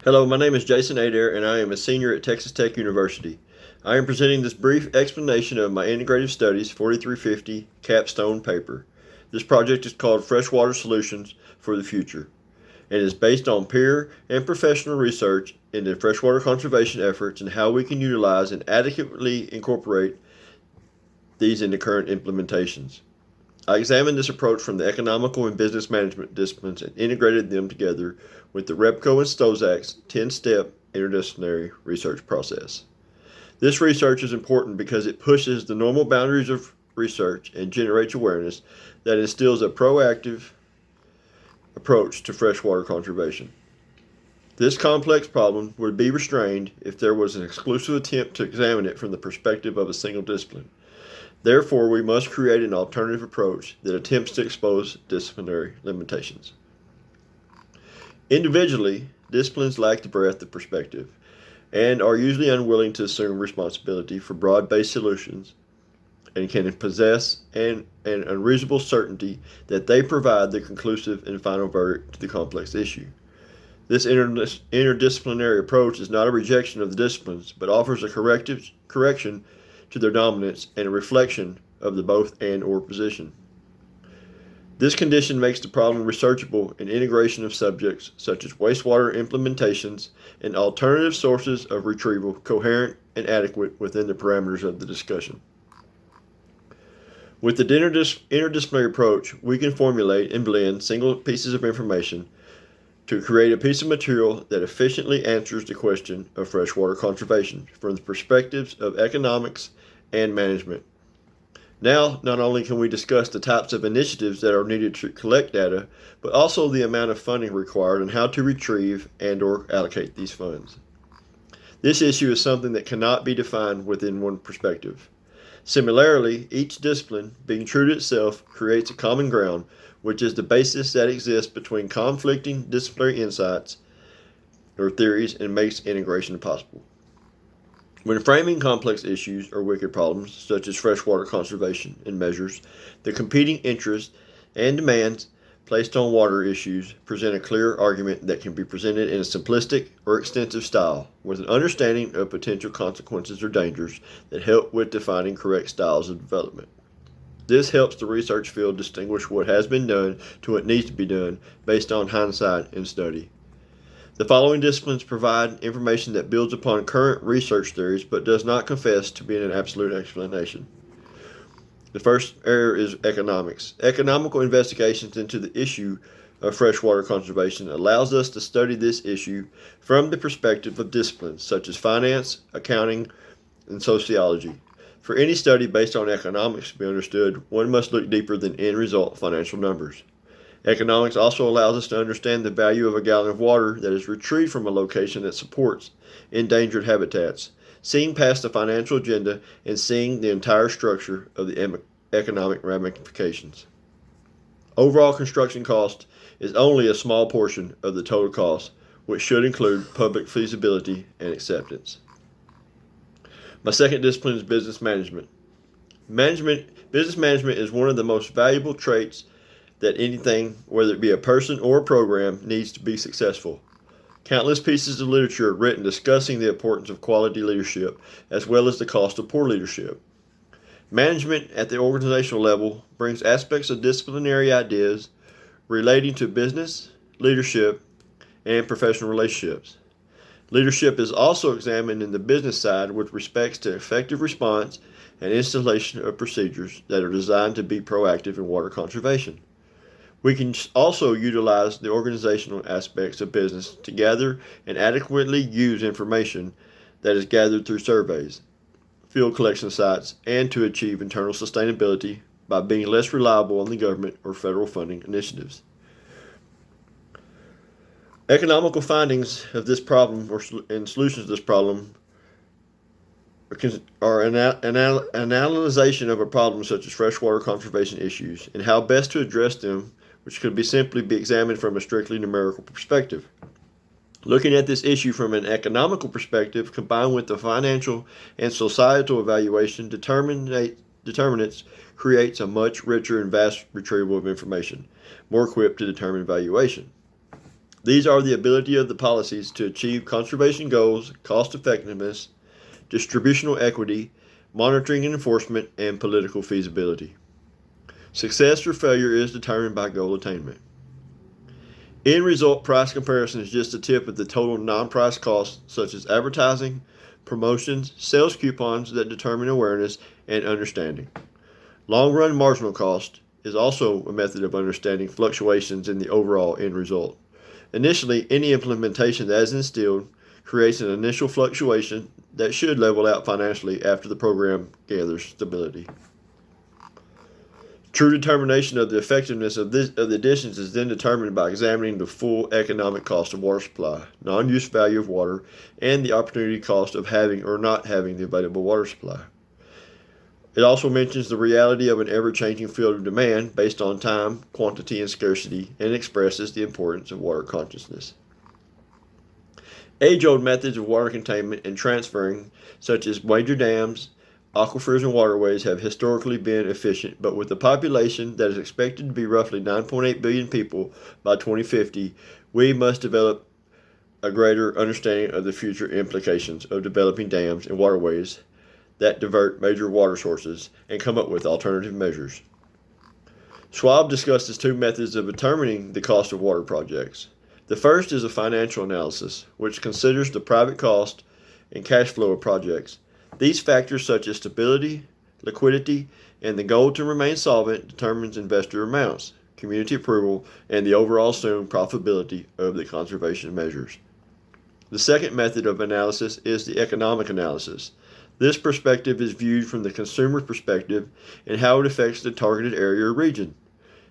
Hello, my name is Jason Adair, and I am a senior at Texas Tech University. I am presenting this brief explanation of my Integrative Studies 4350 capstone paper. This project is called Freshwater Solutions for the Future and is based on peer and professional research into freshwater conservation efforts and how we can utilize and adequately incorporate these into current implementations. I examined this approach from the economical and business management disciplines and integrated them together with the Repco and Stozak's 10-step interdisciplinary research process. This research is important because it pushes the normal boundaries of research and generates awareness that instills a proactive approach to freshwater conservation. This complex problem would be restrained if there was an exclusive attempt to examine it from the perspective of a single discipline. Therefore, we must create an alternative approach that attempts to expose disciplinary limitations. Individually, disciplines lack the breadth of perspective and are usually unwilling to assume responsibility for broad-based solutions and can possess an unreasonable certainty that they provide the conclusive and final verdict to the complex issue. This interdisciplinary approach is not a rejection of the disciplines, but offers a correction to their dominance and a reflection of the both and or position. This condition makes the problem researchable in integration of subjects such as wastewater implementations and alternative sources of retrieval coherent and adequate within the parameters of the discussion. With the interdisciplinary approach, we can formulate and blend single pieces of information to create a piece of material that efficiently answers the question of freshwater conservation from the perspectives of economics and management. Now, not only can we discuss the types of initiatives that are needed to collect data, but also the amount of funding required and how to retrieve and or allocate these funds. This issue is something that cannot be defined within one perspective. Similarly, each discipline, being true to itself, creates a common ground, which is the basis that exists between conflicting disciplinary insights or theories and makes integration possible. When framing complex issues or wicked problems, such as freshwater conservation and measures, the competing interests and demands placed on water issues present a clear argument that can be presented in a simplistic or extensive style, with an understanding of potential consequences or dangers that help with defining correct styles of development. This helps the research field distinguish what has been done to what needs to be done based on hindsight and study. The following disciplines provide information that builds upon current research theories but does not confess to being an absolute explanation. The first area is economics. Economical investigations into the issue of freshwater conservation allows us to study this issue from the perspective of disciplines such as finance, accounting, and sociology. For any study based on economics to be understood, one must look deeper than end result financial numbers. Economics also allows us to understand the value of a gallon of water that is retrieved from a location that supports endangered habitats, seeing past the financial agenda and seeing the entire structure of the economic ramifications. Overall construction cost is only a small portion of the total cost, which should include public feasibility and acceptance. My second discipline is business management. Business management is one of the most valuable traits that anything, whether it be a person or a program, needs to be successful. Countless pieces of literature are written discussing the importance of quality leadership as well as the cost of poor leadership. Management at the organizational level brings aspects of disciplinary ideas relating to business, leadership, and professional relationships. Leadership is also examined in the business side with respects to effective response and installation of procedures that are designed to be proactive in water conservation. We can also utilize the organizational aspects of business to gather and adequately use information that is gathered through surveys, field collection sites, and to achieve internal sustainability by being less reliable on the government or federal funding initiatives. Economical findings of this problem and solutions to this problem are an analysis of a problem such as freshwater conservation issues and how best to address them, which could simply be examined from a strictly numerical perspective. Looking at this issue from an economical perspective, combined with the financial and societal evaluation determinants, creates a much richer and vast retrieval of information, more equipped to determine valuation. These are the ability of the policies to achieve conservation goals, cost effectiveness, distributional equity, monitoring and enforcement, and political feasibility. Success or failure is determined by goal attainment. End result price comparison is just a tip of the total non-price costs such as advertising, promotions, sales coupons that determine awareness and understanding. Long-run marginal cost is also a method of understanding fluctuations in the overall end result. Initially, any implementation that is instilled creates an initial fluctuation that should level out financially after the program gathers stability. True determination of the effectiveness of the additions is then determined by examining the full economic cost of water supply, non-use value of water, and the opportunity cost of having or not having the available water supply. It also mentions the reality of an ever-changing field of demand based on time, quantity, and scarcity, and expresses the importance of water consciousness. Age-old methods of water containment and transferring, such as major dams, aquifers, and waterways, have historically been efficient, but with a population that is expected to be roughly 9.8 billion people by 2050, we must develop a greater understanding of the future implications of developing dams and waterways that divert major water sources and come up with alternative measures. Schwab discusses two methods of determining the cost of water projects. The first is a financial analysis, which considers the private cost and cash flow of projects. These factors, such as stability, liquidity, and the goal to remain solvent, determines investor amounts, community approval, and the overall assumed profitability of the conservation measures. The second method of analysis is the economic analysis. This perspective is viewed from the consumer's perspective and how it affects the targeted area or region.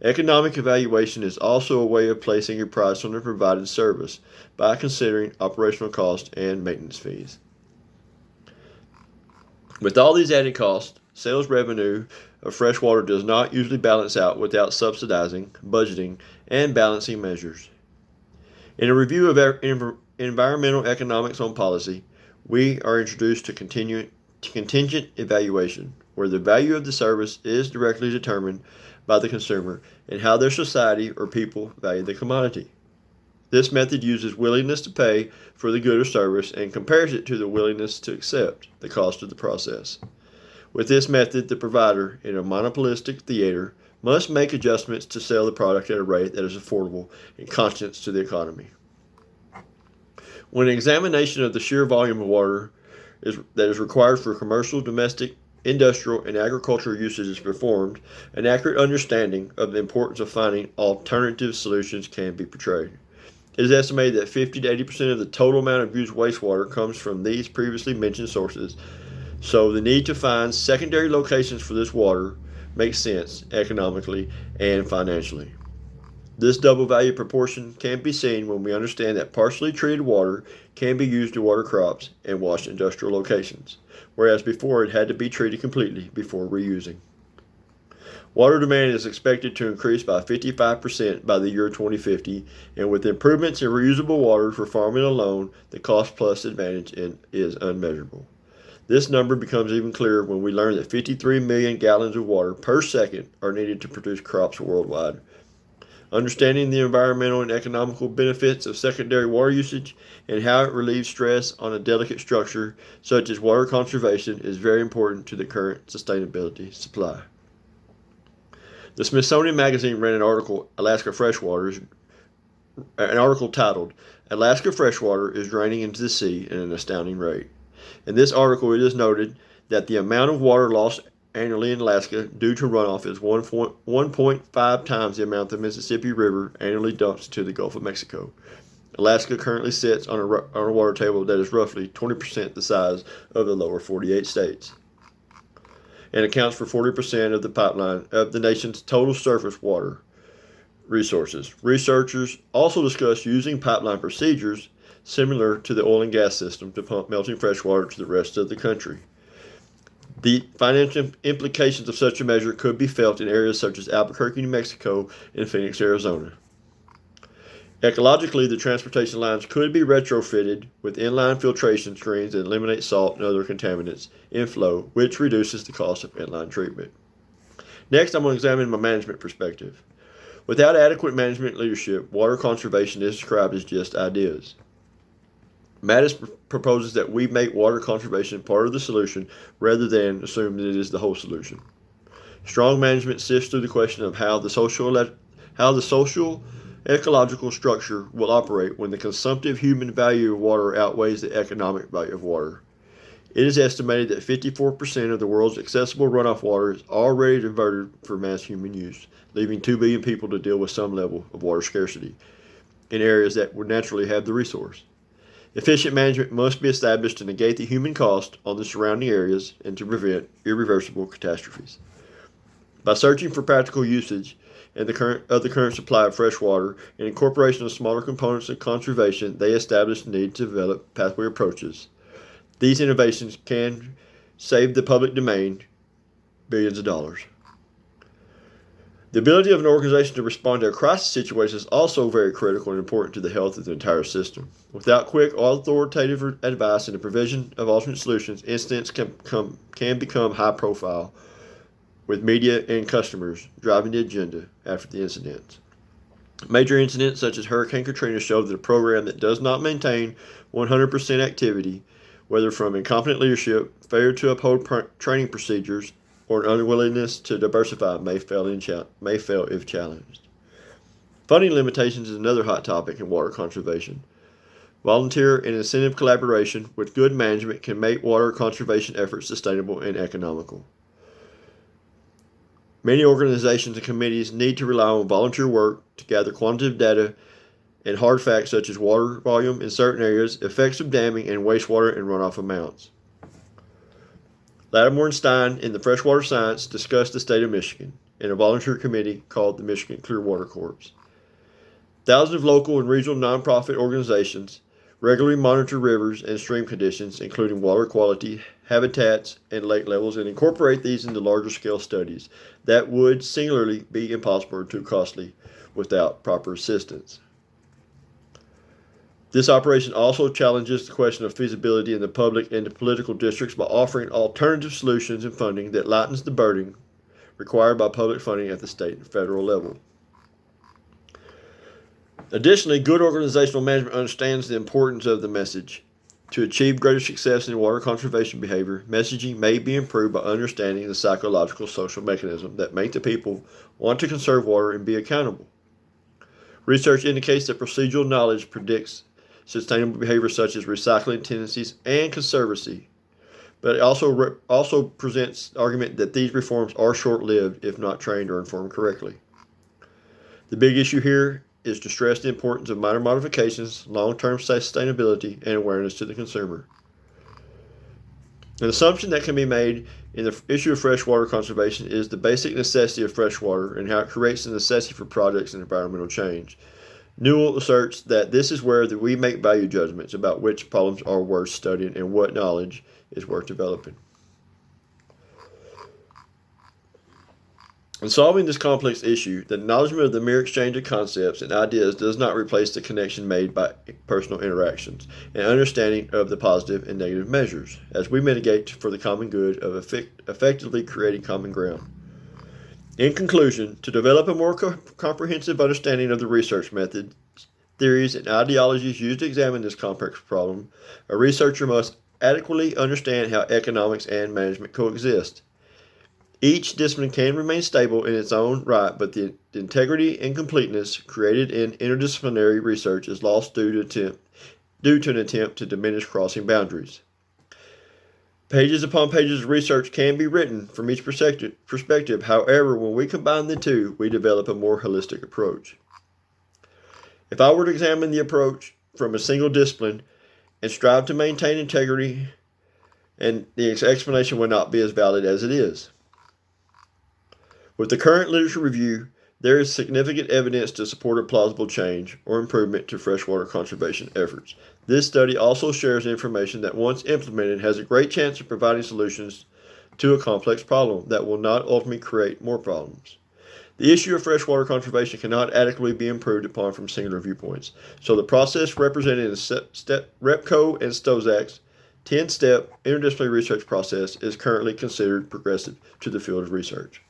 Economic evaluation is also a way of placing a price on a provided service by considering operational costs and maintenance fees. With all these added costs, sales revenue of fresh water does not usually balance out without subsidizing, budgeting, and balancing measures. In a review of environmental economics on policy, we are introduced to contingent evaluation, where the value of the service is directly determined by the consumer and how their society or people value the commodity. This method uses willingness to pay for the good or service and compares it to the willingness to accept the cost of the process. With this method, the provider, in a monopolistic theater, must make adjustments to sell the product at a rate that is affordable and consistent to the economy. When an examination of the sheer volume of water that is required for commercial, domestic, industrial, and agricultural usage is performed, an accurate understanding of the importance of finding alternative solutions can be portrayed. It is estimated that 50 to 80% of the total amount of used wastewater comes from these previously mentioned sources, so the need to find secondary locations for this water makes sense economically and financially. This double value proportion can be seen when we understand that partially treated water can be used to water crops and wash industrial locations, whereas before it had to be treated completely before reusing. Water demand is expected to increase by 55% by the year 2050, and with improvements in reusable water for farming alone, the cost plus advantage is unmeasurable. This number becomes even clearer when we learn that 53 million gallons of water per second are needed to produce crops worldwide. Understanding the environmental and economical benefits of secondary water usage and how it relieves stress on a delicate structure such as water conservation is very important to the current sustainability supply. The Smithsonian Magazine ran an article titled "Alaska Freshwater is Draining into the Sea at an Astounding Rate." In this article, it is noted that the amount of water lost annually in Alaska due to runoff is 1.5 times the amount the Mississippi River annually dumps into the Gulf of Mexico. Alaska currently sits on a water table that is roughly 20% the size of the lower 48 states, and accounts for 40% of the nation's total surface water resources. Researchers also discuss using pipeline procedures similar to the oil and gas system to pump melting fresh water to the rest of the country. The financial implications of such a measure could be felt in areas such as Albuquerque, New Mexico, and Phoenix, Arizona. Ecologically, the transportation lines could be retrofitted with inline filtration screens that eliminate salt and other contaminants in flow, which reduces the cost of inline treatment. Next, I'm going to examine my management perspective. Without adequate management leadership, water conservation is described as just ideas. Mattis proposes that we make water conservation part of the solution rather than assume that it is the whole solution. Strong management sifts through the question of how the social ecological structure will operate when the consumptive human value of water outweighs the economic value of water. It is estimated that 54% of the world's accessible runoff water is already diverted for mass human use, leaving 2 billion people to deal with some level of water scarcity in areas that would naturally have the resource. Efficient management must be established to negate the human cost on the surrounding areas and to prevent irreversible catastrophes. By searching for practical usage of the current supply of fresh water and incorporation of smaller components of conservation, they established the need to develop pathway approaches. These innovations can save the public domain billions of dollars. The ability of an organization to respond to a crisis situation is also very critical and important to the health of the entire system. Without quick, authoritative advice and the provision of alternate solutions, incidents can become high profile, with media and customers driving the agenda after the incidents. Major incidents such as Hurricane Katrina showed that a program that does not maintain 100% activity, whether from incompetent leadership, failure to uphold training procedures, or an unwillingness to diversify, may fail if challenged. Funding limitations is another hot topic in water conservation. Volunteer and incentive collaboration with good management can make water conservation efforts sustainable and economical. Many organizations and committees need to rely on volunteer work to gather quantitative data and hard facts such as water volume in certain areas, effects of damming, and wastewater and runoff amounts. Lattimore and Stein in the Freshwater Science discussed the state of Michigan in a volunteer committee called the Michigan Clear Water Corps. Thousands of local and regional nonprofit organizations regularly monitor rivers and stream conditions, including water quality, habitats, and lake levels, and incorporate these into larger scale studies that would singularly be impossible or too costly without proper assistance. This operation also challenges the question of feasibility in the public and the political districts by offering alternative solutions and funding that lightens the burden required by public funding at the state and federal level. Additionally, good organizational management understands the importance of the message. To achieve greater success in water conservation behavior, messaging may be improved by understanding the psychological social mechanisms that make the people want to conserve water and be accountable. Research indicates that procedural knowledge predicts sustainable behavior such as recycling tendencies and conservancy, but it also presents the argument that these reforms are short-lived if not trained or informed correctly. The big issue here is to stress the importance of minor modifications, long-term sustainability, and awareness to the consumer. An assumption that can be made in the issue of freshwater conservation is the basic necessity of freshwater and how it creates the necessity for projects and environmental change. Newell asserts that this is where we make value judgments about which problems are worth studying and what knowledge is worth developing. In solving this complex issue, the acknowledgement of the mere exchange of concepts and ideas does not replace the connection made by personal interactions and understanding of the positive and negative measures, as we mitigate for the common good of effectively creating common ground. In conclusion, to develop a more comprehensive understanding of the research methods, theories, and ideologies used to examine this complex problem, a researcher must adequately understand how economics and management coexist. Each discipline can remain stable in its own right, but the integrity and completeness created in interdisciplinary research is lost due to an attempt to diminish crossing boundaries. Pages upon pages of research can be written from each perspective. However, when we combine the two, we develop a more holistic approach. If I were to examine the approach from a single discipline and strive to maintain integrity, and the explanation would not be as valid as it is. With the current literature review, there is significant evidence to support a plausible change or improvement to freshwater conservation efforts. This study also shares information that, once implemented, has a great chance of providing solutions to a complex problem that will not ultimately create more problems. The issue of freshwater conservation cannot adequately be improved upon from singular viewpoints, so the process represented in REPCO and STOZAC's 10-step interdisciplinary research process is currently considered progressive to the field of research.